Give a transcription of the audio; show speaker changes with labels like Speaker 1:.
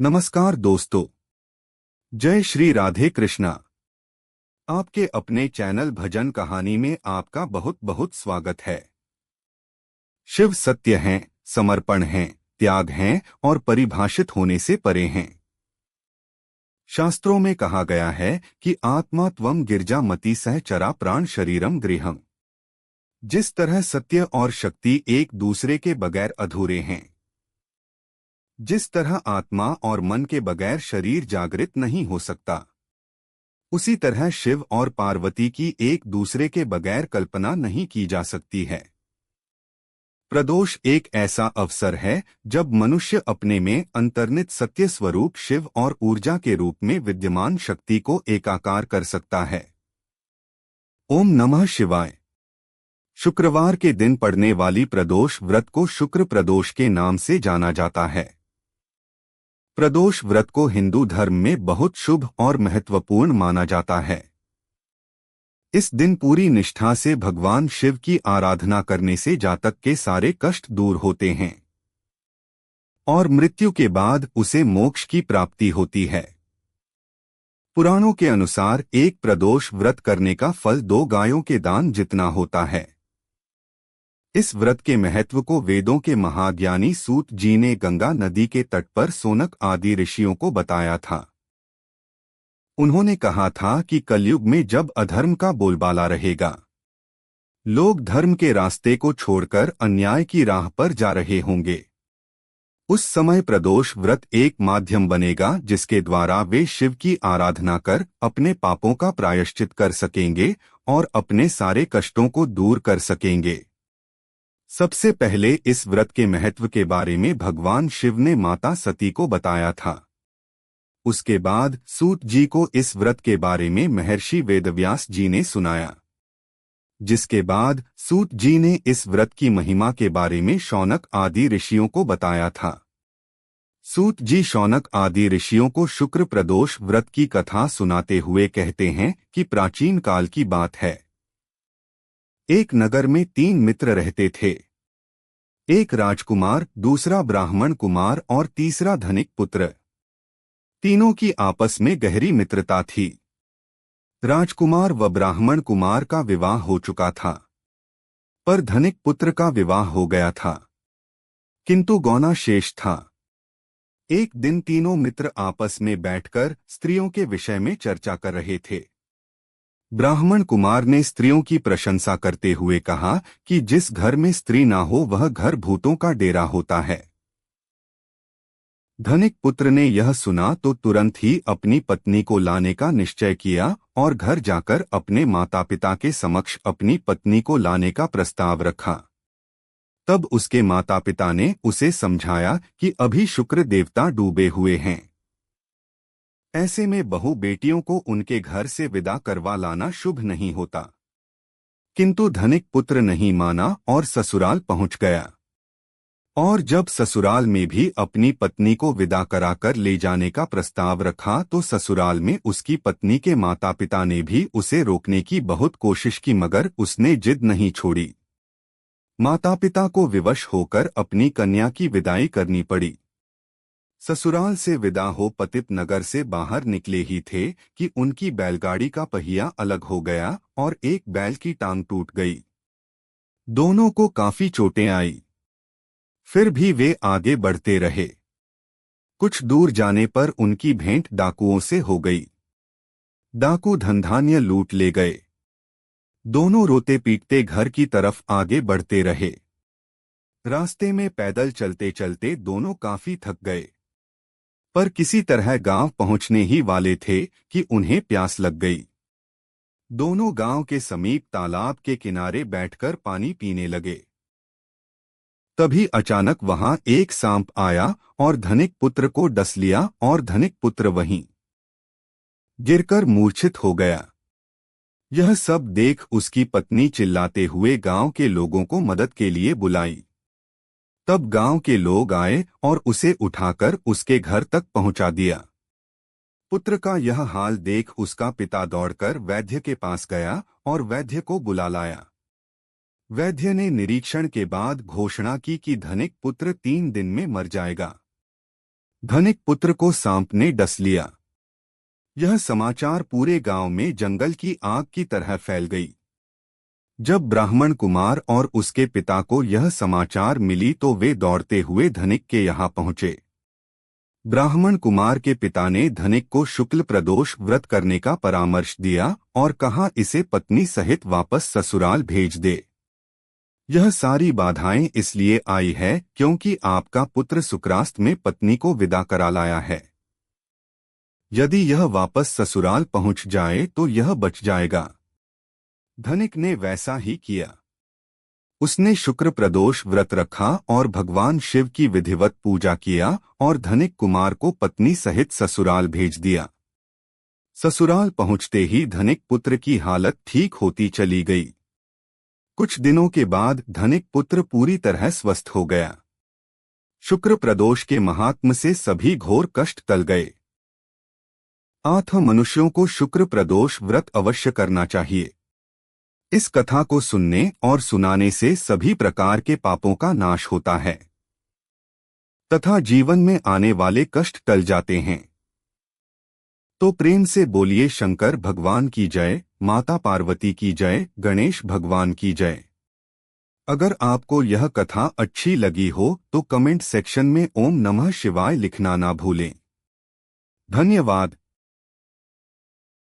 Speaker 1: नमस्कार दोस्तों। जय श्री राधे कृष्णा। आपके अपने चैनल भजन कहानी में आपका बहुत बहुत स्वागत है। शिव सत्य हैं, समर्पण हैं, त्याग हैं और परिभाषित होने से परे हैं। शास्त्रों में कहा गया है कि आत्मा त्वं गिरजा मति सह चरा प्राण शरीरम गृहम। जिस तरह सत्य और शक्ति एक दूसरे के बगैर अधूरे हैं, जिस तरह आत्मा और मन के बगैर शरीर जागृत नहीं हो सकता, उसी तरह शिव और पार्वती की एक दूसरे के बगैर कल्पना नहीं की जा सकती है। प्रदोष एक ऐसा अवसर है जब मनुष्य अपने में अंतर्निहित सत्य स्वरूप शिव और ऊर्जा के रूप में विद्यमान शक्ति को एकाकार कर सकता है। ओम नमः शिवाय। शुक्रवार के दिन पड़ने वाली प्रदोष व्रत को शुक्र प्रदोष के नाम से जाना जाता है। प्रदोष व्रत को हिंदू धर्म में बहुत शुभ और महत्वपूर्ण माना जाता है। इस दिन पूरी निष्ठा से भगवान शिव की आराधना करने से जातक के सारे कष्ट दूर होते हैं और मृत्यु के बाद उसे मोक्ष की प्राप्ति होती है। पुराणों के अनुसार एक प्रदोष व्रत करने का फल 2 गायों के दान जितना होता है। इस व्रत के महत्व को वेदों के महाज्ञानी सूत जी ने गंगा नदी के तट पर सोनक आदि ऋषियों को बताया था। उन्होंने कहा था कि कलयुग में जब अधर्म का बोलबाला रहेगा, लोग धर्म के रास्ते को छोड़कर अन्याय की राह पर जा रहे होंगे, उस समय प्रदोष व्रत एक माध्यम बनेगा जिसके द्वारा वे शिव की आराधना कर अपने पापों का प्रायश्चित कर सकेंगे और अपने सारे कष्टों को दूर कर सकेंगे। सबसे पहले इस व्रत के महत्व के बारे में भगवान शिव ने माता सती को बताया था। उसके बाद सूत जी को इस व्रत के बारे में महर्षि वेदव्यास जी ने सुनाया, जिसके बाद सूत जी ने इस व्रत की महिमा के बारे में शौनक आदि ऋषियों को बताया था। सूत जी शौनक आदि ऋषियों को शुक्र प्रदोष व्रत की कथा सुनाते हुए कहते हैं कि प्राचीन काल की बात है। एक नगर में 3 मित्र रहते थे, एक राजकुमार, दूसरा ब्राह्मण कुमार और तीसरा धनिक पुत्र। तीनों की आपस में गहरी मित्रता थी। राजकुमार व ब्राह्मण कुमार का विवाह हो चुका था, पर धनिक पुत्र का विवाह हो गया था, किंतु गौना शेष था। एक दिन तीनों मित्र आपस में बैठकर स्त्रियों के विषय में चर्चा कर रहे थे। ब्राह्मण कुमार ने स्त्रियों की प्रशंसा करते हुए कहा कि जिस घर में स्त्री ना हो वह घर भूतों का डेरा होता है। धनिक पुत्र ने यह सुना तो तुरंत ही अपनी पत्नी को लाने का निश्चय किया और घर जाकर अपने माता पिता के समक्ष अपनी पत्नी को लाने का प्रस्ताव रखा। तब उसके माता पिता ने उसे समझाया कि अभी शुक्र देवता डूबे हुए हैं, ऐसे में बहू बेटियों को उनके घर से विदा करवा लाना शुभ नहीं होता। किंतु धनिक पुत्र नहीं माना और ससुराल पहुंच गया। और जब ससुराल में भी अपनी पत्नी को विदा कराकर ले जाने का प्रस्ताव रखा तो ससुराल में उसकी पत्नी के माता पिता ने भी उसे रोकने की बहुत कोशिश की, मगर उसने जिद नहीं छोड़ी। माता पिता को विवश होकर अपनी कन्या की विदाई करनी पड़ी। ससुराल से विदा हो पतित नगर से बाहर निकले ही थे कि उनकी बैलगाड़ी का पहिया अलग हो गया और एक बैल की टांग टूट गई। दोनों को काफी चोटें आई, फिर भी वे आगे बढ़ते रहे। कुछ दूर जाने पर उनकी भेंट डाकुओं से हो गई। डाकू धनधान्य लूट ले गए। दोनों रोते पीटते घर की तरफ आगे बढ़ते रहे। रास्ते में पैदल चलते चलते दोनों काफी थक गए, पर किसी तरह गांव पहुंचने ही वाले थे कि उन्हें प्यास लग गई। दोनों गांव के समीप तालाब के किनारे बैठकर पानी पीने लगे। तभी अचानक वहां एक सांप आया और धनिक पुत्र को डस लिया और धनिक पुत्र वहीं गिरकर मूर्छित हो गया। यह सब देख उसकी पत्नी चिल्लाते हुए गांव के लोगों को मदद के लिए बुलाई। तब गांव के लोग आए और उसे उठाकर उसके घर तक पहुंचा दिया। पुत्र का यह हाल देख उसका पिता दौड़कर वैद्य के पास गया और वैद्य को बुला लाया। वैद्य ने निरीक्षण के बाद घोषणा की कि धनिक पुत्र 3 दिन में मर जाएगा। धनिक पुत्र को सांप ने डस लिया। यह समाचार पूरे गांव में जंगल की आग की तरह फैल गई। जब ब्राह्मण कुमार और उसके पिता को यह समाचार मिली तो वे दौड़ते हुए धनिक के यहाँ पहुंचे। ब्राह्मण कुमार के पिता ने धनिक को शुक्ल प्रदोष व्रत करने का परामर्श दिया और कहा इसे पत्नी सहित वापस ससुराल भेज दे। यह सारी बाधाएं इसलिए आई है क्योंकि आपका पुत्र सुक्रास्त में पत्नी को विदा करा लाया है। यदि यह वापस ससुराल पहुंच जाए तो यह बच जाएगा। धनिक ने वैसा ही किया। उसने शुक्र प्रदोष व्रत रखा और भगवान शिव की विधिवत पूजा किया और धनिक कुमार को पत्नी सहित ससुराल भेज दिया। ससुराल पहुंचते ही धनिक पुत्र की हालत ठीक होती चली गई। कुछ दिनों के बाद धनिक पुत्र पूरी तरह स्वस्थ हो गया। शुक्र प्रदोष के महात्म से सभी घोर कष्ट टल गए। अतः मनुष्यों को शुक्र प्रदोष व्रत अवश्य करना चाहिए। इस कथा को सुनने और सुनाने से सभी प्रकार के पापों का नाश होता है तथा जीवन में आने वाले कष्ट टल जाते हैं। तो प्रेम से बोलिए शंकर भगवान की जय, माता पार्वती की जय, गणेश भगवान की जय। अगर आपको यह कथा अच्छी लगी हो तो कमेंट सेक्शन में ओम नमः शिवाय लिखना ना भूलें। धन्यवाद।